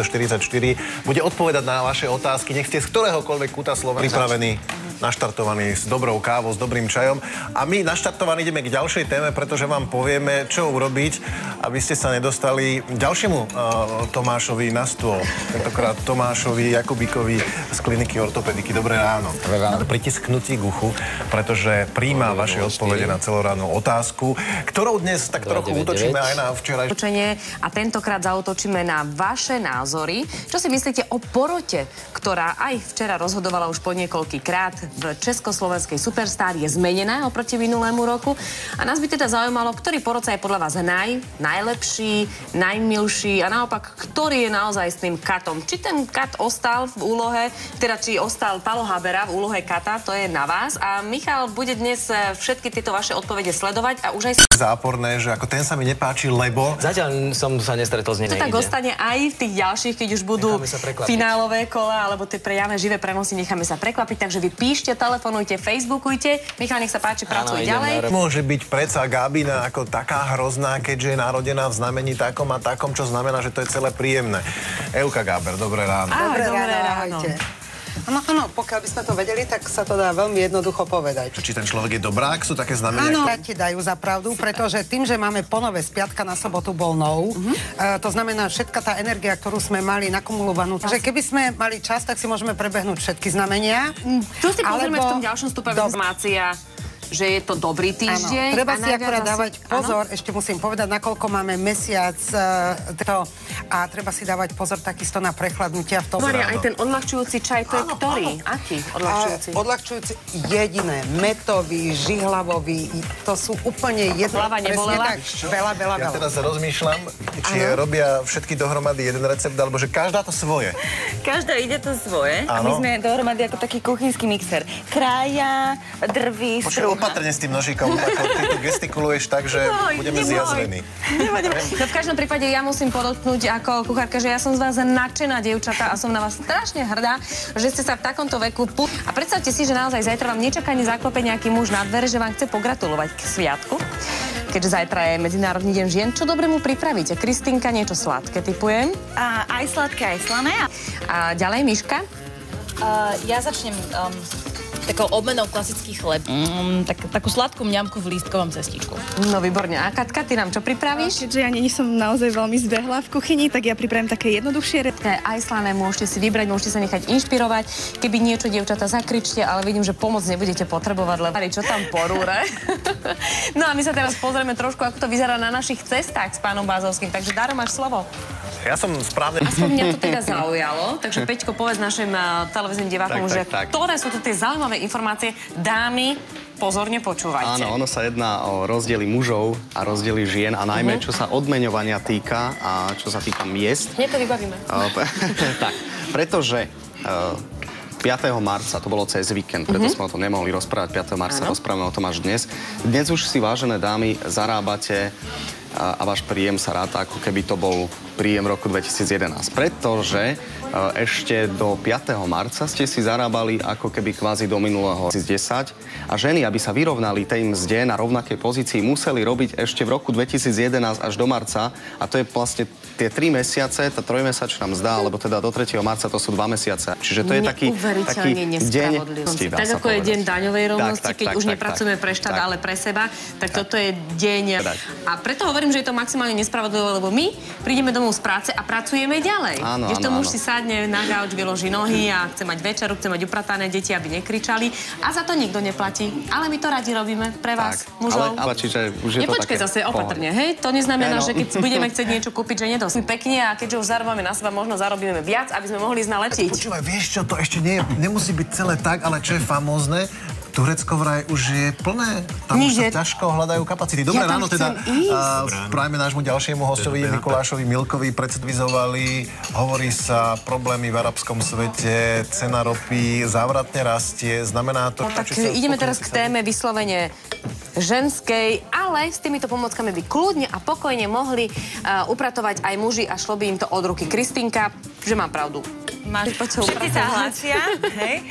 44 bude odpovedať na vaše otázky. Nech ste z ktoréhokoľvek kúta Slovenska pripravení, naštartovaní s dobrou kávou, s dobrým čajom. A my naštartovaní ideme k ďalšej téme, pretože vám povieme, čo urobiť, aby ste sa nedostali ďalšiemu Tomášovi na stôl. Tentokrát Tomášovi Jakubíkovi z kliniky ortopediky. Dobré ráno. Dobré ráno. Pritisknutí k uchu, pretože príjma vaše odpovede na celorannú otázku, ktorou dnes tak trochu útočíme aj na včerajšie. A tentokrát zaútočíme na vaše názory. Čo si myslíte o porote, ktorá aj včera rozhodovala už po niekoľkýkrát v československej Superstar, je zmenená oproti minulému roku? A nás by teda zaujímalo, ktorý porodca je podľa vás najlepší, najmilší a naopak, ktorý je naozaj s tým katom. Či ten kat ostal v úlohe, teda či ostal Palo Habera v úlohe kata, to je na vás. A Michal bude dnes všetky tieto vaše odpovede sledovať a už aj záporné, že ako ten sa mi nepáči, lebo zatiaľ som sa nestretol s nej. To tak ostane aj v tých ďalších, keď už budú finálové kola, alebo tie priame živé prenosy, necháme sa prekvapiť. Takže vy píšte, telefonujte, facebookujte. Michal, nech sa páči, pracuj ďalej. Môže byť predsa Gabina ako taká hrozná, keďže je narodená v znamení takom a takom, čo znamená, že to je celé príjemné. Euka Gáber, dobré ráno. Dobré ráno. Áno, pokiaľ by sme to vedeli, tak sa to dá veľmi jednoducho povedať. Či ten človek je dobrák, sú také znamenia? Áno, ti dajú za pravdu, pretože tým, že máme ponové z piatka na sobotu bol nov, to znamená všetka tá energia, ktorú sme mali nakumulovanú. Takže keby sme mali čas, tak si môžeme prebehnúť všetky znamenia. Tu si pozrieme v tom ďalšom stupe informácia, že je to dobrý týždeň. Áno, treba si akorát dávať pozor, ešte musím povedať, nakoľko máme mesiac a treba si dávať pozor takisto na prechladnutia v tom. Maria, aj ten odľahčujúci čaj, to je ktorý? Aký odľahčujúci? Odľahčujúci jediné, metový, žihlavový, to sú úplne jedno. Hlava nebolela? Veľa. Ja teraz rozmýšľam, či robia všetky dohromady jeden recept, alebo že každá to svoje. Každá ide to svoje. A Áno. my sme dohromady ako taký kuchynský mixer. Krája, drví, strúha. Opatrne s tým nožíkom, ako ty tu gestikuluješ tak, že budeme zjazvení. No v každom prípade ja musím podotknúť ako kuchárka, že ja som z vás nadšená dievčatá a som na vás strašne hrdá, že ste sa v takomto veku A predstavte si, že naozaj zajtra vám nečakane zaklope nejaký muž na dvere, že vám chce pogratulovať k sviatku. Keďže zajtra je Medzinárodný deň žien, čo dobre mu pripravíte? Kristýnka, niečo sladké typujem. Aj sladké, aj slané. A ďalej, Miška? Ja začnem takou obmenou klasický chleb. Takú sladkú mňamku v lístkovom cestíčku. No výborne. A Katka, ty nám čo pripravíš? Keďže ja nie som naozaj veľmi zbehla v kuchyni, tak ja pripravím také jednoduchšie aj slané, môžete si vybrať, môžete sa nechať inšpirovať. Keby niečo, dievčatá, zakričte, ale vidím, že pomoc nebudete potrebovať, lebo čo tam porúre. No a my sa teraz pozrieme trošku, ako to vyzerá na našich cestách s pánom Bázovským. Takže Daro, máš slovo. Ja som správne... Aspoň mňa to teda zaujalo. Takže Peťko, povedz našim televíznym divákom, že ktoré sú to tie zaujímavé informácie. Dámy, pozorne počúvajte. Áno, ono sa jedná o rozdiely mužov a rozdiely žien a najmä čo sa odmeňovania týka a čo sa týka miest. Hneď to vybavíme. Tak, pretože 5. marca, to bolo cez víkend, preto sme o tom nemohli rozprávať 5. marca, rozprávame o tom až dnes. Dnes už si, vážené dámy, zarábate a váš príjem sa ráta, ako keby to bol príjem roku 2011. Pretože ešte do 5. marca ste si zarábali ako keby kvázi do minulého 2010 a ženy, aby sa vyrovnali tej mzde na rovnakej pozícii, museli robiť ešte v roku 2011 až do marca a to je vlastne tie 3 mesiace, tá trojmesačná mzda, alebo teda do 3. marca to sú 2 mesiace. Čiže to je taký deň... Tak ako je deň daňovej rovnosti, keď už nepracujeme pre štát, ale pre seba, tak toto je deň. A preto hovorím, že je to maximálne nespravodlivé, lebo my prídeme domov z práce a pracujeme ďalej. Ešte muž si sadne na gauč, vyloží nohy a chce mať večeru, chce mať upratané deti, aby nekričali a za to nikto neplatí. Ale my to radi robíme pre vás, mužov. Ale čiže už je to nepočkaj také zase opatrne, hej? To neznamená, že keď budeme chcieť niečo kúpiť, že nedosť pekne a keďže už zarábame na seba, možno zarobíme viac, aby sme mohli ísť na letiť. Počúvaj, vieš čo, to ešte nemusí byť celé tak, ale čo je famózne, Turecko vraj už je plné, tam už sa ťažko hľadajú kapacity. Dobré ráno teda, prajme nášmu ďalšiemu hostovi Mikulášovi Milkovi, predstavizovali, hovorí sa problémy v arabskom svete, cena ropy závratne rastie, znamená to... Tak ideme teraz k téme vyslovene ženskej, ale s týmito pomockami by kľudne a pokojne mohli upratovať aj muži a šlo by im to od ruky. Kristýnka, že mám pravdu. Všetci sa hlásia, hej?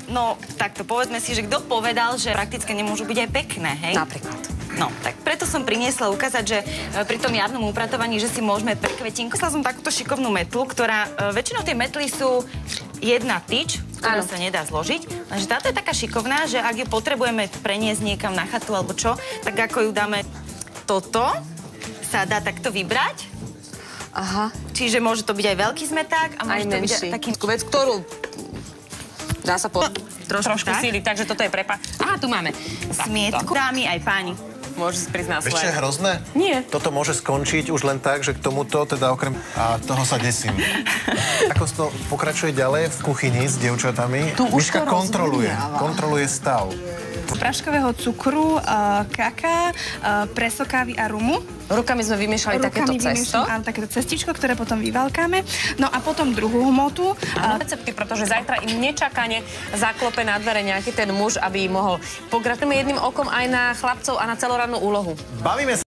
No, takto povedzme si, že kto povedal, že prakticky nemôžu byť aj pekné, hej? Napríklad. No, tak preto som priniesla ukázať, že pri tom jarnom upratovaní, že si môžeme prekvetinku. Som takúto šikovnú metlu, ktorá väčšinou tie metly sú jedna tyč, ktorú sa nedá zložiť. Takže táto je taká šikovná, že ak ju potrebujeme preniesť niekam na chatu alebo čo, tak ako ju dáme toto, sa dá takto vybrať. Aha. Čiže môže to byť aj veľký zmeták a môže to byť taký vec, ktorú dá sa trošku síliť, takže toto je Aha, tu máme. Smietku. Dámy aj páni. Môžeš si prísť na Vieš, čo svoje. je hrozné? Nie. Toto môže skončiť už len tak, že k tomuto, teda okrem... A toho sa desím. Ako to pokračuje ďalej v kuchyni s dievčatami? Tu už Miška to kontroluje stav. Praškového cukru, kaká, preso kávy a rumu. Rukami sme vymiešali takéto cesto. Áno, takéto cestičko, ktoré potom vyvalkáme. No a potom druhú hmotu. Recepty, pretože zajtra im nečakane zaklope na dvere nejaký ten muž, aby mohol. Pogratulujeme jedným okom aj na chlapcov a na celorannú úlohu. Bavíme sa